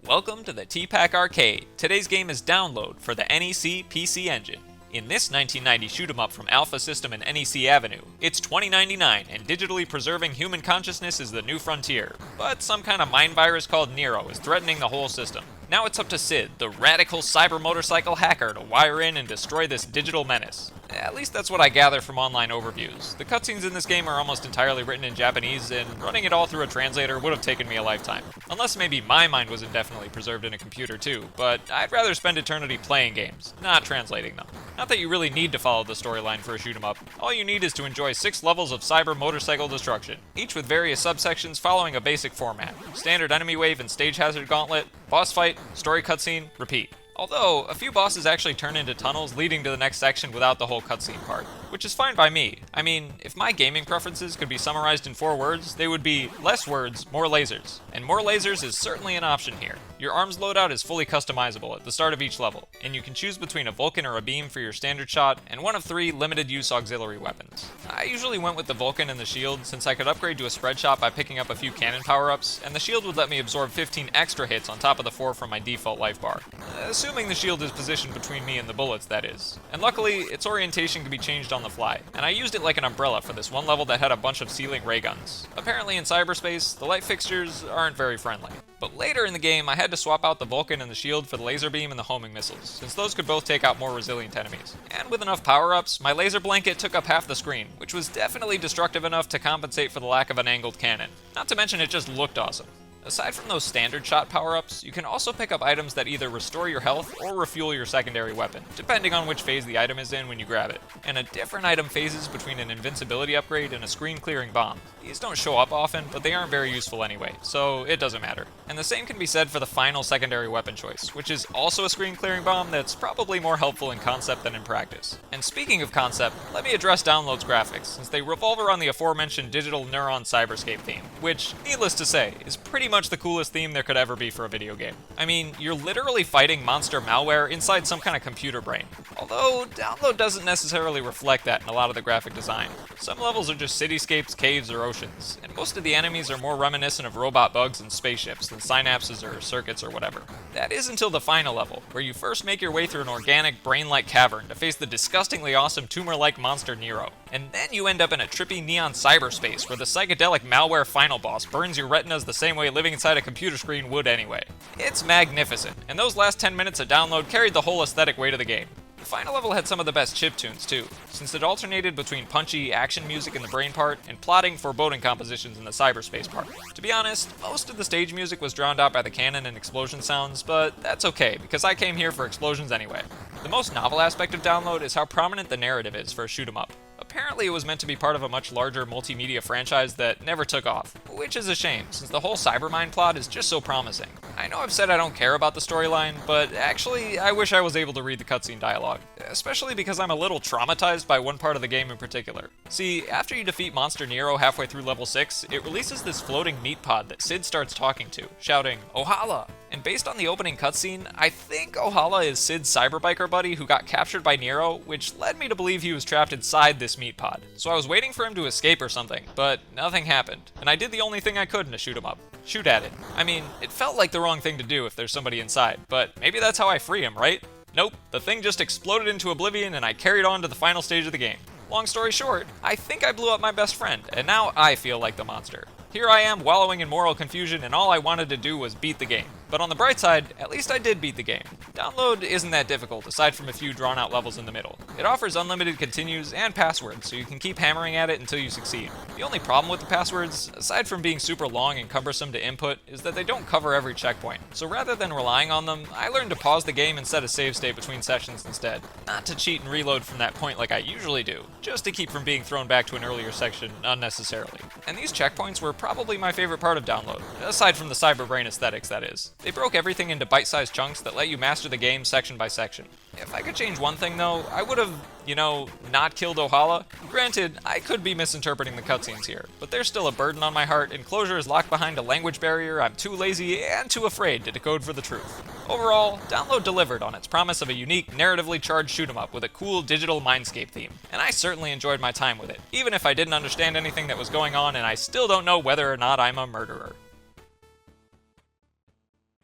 Welcome to the T-Pac Arcade. Today's game is Download for the NEC PC Engine. In this 1990 shoot-'em-up from Alpha System and NEC Avenue, it's 2099 and digitally preserving human consciousness is the new frontier. But some kind of mind virus called Nero is threatening the whole system. Now it's up to Sid, the radical cyber motorcycle hacker, to wire in and destroy this digital menace. At least that's what I gather from online overviews. The cutscenes in this game are almost entirely written in Japanese, and running it all through a translator would have taken me a lifetime. Unless maybe my mind was indefinitely preserved in a computer too, but I'd rather spend eternity playing games, not translating them. Not that you really need to follow the storyline for a shoot-'em-up. All you need is to enjoy 6 levels of cyber motorcycle destruction, each with various subsections following a basic format. Standard enemy wave and stage hazard gauntlet, boss fight, story cutscene, repeat. Although, a few bosses actually turn into tunnels leading to the next section without the whole cutscene part, which is fine by me. I mean, if my gaming preferences could be summarized in 4 words, they would be less words, more lasers. And more lasers is certainly an option here. Your arms loadout is fully customizable at the start of each level, and you can choose between a Vulcan or a beam for your standard shot, and one of 3 limited-use auxiliary weapons. I usually went with the Vulcan and the shield, since I could upgrade to a spread shot by picking up a few cannon power-ups, and the shield would let me absorb 15 extra hits on top of the 4 from my default life bar. Assuming the shield is positioned between me and the bullets, that is. And luckily, its orientation can be changed on the fly, and I used it like an umbrella for this one level that had a bunch of ceiling ray guns. Apparently in cyberspace, the light fixtures aren't very friendly. But later in the game, I had to swap out the Vulcan and the shield for the laser beam and the homing missiles, since those could both take out more resilient enemies. And with enough power-ups, my laser blanket took up half the screen, which was definitely destructive enough to compensate for the lack of an angled cannon. Not to mention it just looked awesome. Aside from those standard shot power-ups, you can also pick up items that either restore your health or refuel your secondary weapon, depending on which phase the item is in when you grab it. And a different item phases between an invincibility upgrade and a screen-clearing bomb. These don't show up often, but they aren't very useful anyway, so it doesn't matter. And the same can be said for the final secondary weapon choice, which is also a screen-clearing bomb that's probably more helpful in concept than in practice. And speaking of concept, let me address Download's graphics, since they revolve around the aforementioned digital neuron cyberscape theme, which, needless to say, is pretty much the coolest theme there could ever be for a video game. I mean, you're literally fighting monster malware inside some kind of computer brain. Although, Download doesn't necessarily reflect that in a lot of the graphic design. Some levels are just cityscapes, caves, or oceans, and most of the enemies are more reminiscent of robot bugs and spaceships than synapses or circuits or whatever. That is until the final level, where you first make your way through an organic, brain-like cavern to face the disgustingly awesome tumor-like monster Nero. And then you end up in a trippy neon cyberspace where the psychedelic malware final boss burns your retinas the same way living inside a computer screen would anyway. It's magnificent, and those last 10 minutes of Download carried the whole aesthetic weight of the game. The final level had some of the best chiptunes too, since it alternated between punchy action music in the brain part and plotting, foreboding compositions in the cyberspace part. To be honest, most of the stage music was drowned out by the cannon and explosion sounds, but that's okay, because I came here for explosions anyway. The most novel aspect of Download is how prominent the narrative is for a shoot-'em-up. Apparently it was meant to be part of a much larger multimedia franchise that never took off, which is a shame, since the whole Cybermind plot is just so promising. I know I've said I don't care about the storyline, but actually I wish I was able to read the cutscene dialogue, especially because I'm a little traumatized by one part of the game in particular. See, after you defeat Monster Nero halfway through level 6, it releases this floating meat pod that Sid starts talking to, shouting, "Ohala!" And based on the opening cutscene, I think Ohala is Sid's cyberbiker buddy who got captured by Nero, which led me to believe he was trapped inside this meat pod. So I was waiting for him to escape or something, but nothing happened, and I did the only thing I could in a shoot-'em-up. Shoot at it. I mean, it felt like the wrong thing to do if there's somebody inside, but maybe that's how I free him, right? Nope, the thing just exploded into oblivion and I carried on to the final stage of the game. Long story short, I think I blew up my best friend, and now I feel like the monster. Here I am wallowing in moral confusion and all I wanted to do was beat the game. But on the bright side, at least I did beat the game. Download isn't that difficult, aside from a few drawn-out levels in the middle. It offers unlimited continues and passwords, so you can keep hammering at it until you succeed. The only problem with the passwords, aside from being super long and cumbersome to input, is that they don't cover every checkpoint. So rather than relying on them, I learned to pause the game and set a save state between sessions instead. Not to cheat and reload from that point like I usually do, just to keep from being thrown back to an earlier section unnecessarily. And these checkpoints were probably my favorite part of Download, aside from the cyberbrain aesthetics, that is. They broke everything into bite-sized chunks that let you master the game section by section. If I could change one thing though, I would have, not killed Ohala. Granted, I could be misinterpreting the cutscenes here, but there's still a burden on my heart and closure is locked behind a language barrier I'm too lazy and too afraid to decode for the truth. Overall, Download delivered on its promise of a unique, narratively charged shoot-'em-up with a cool digital mindscape theme, and I certainly enjoyed my time with it, even if I didn't understand anything that was going on and I still don't know whether or not I'm a murderer.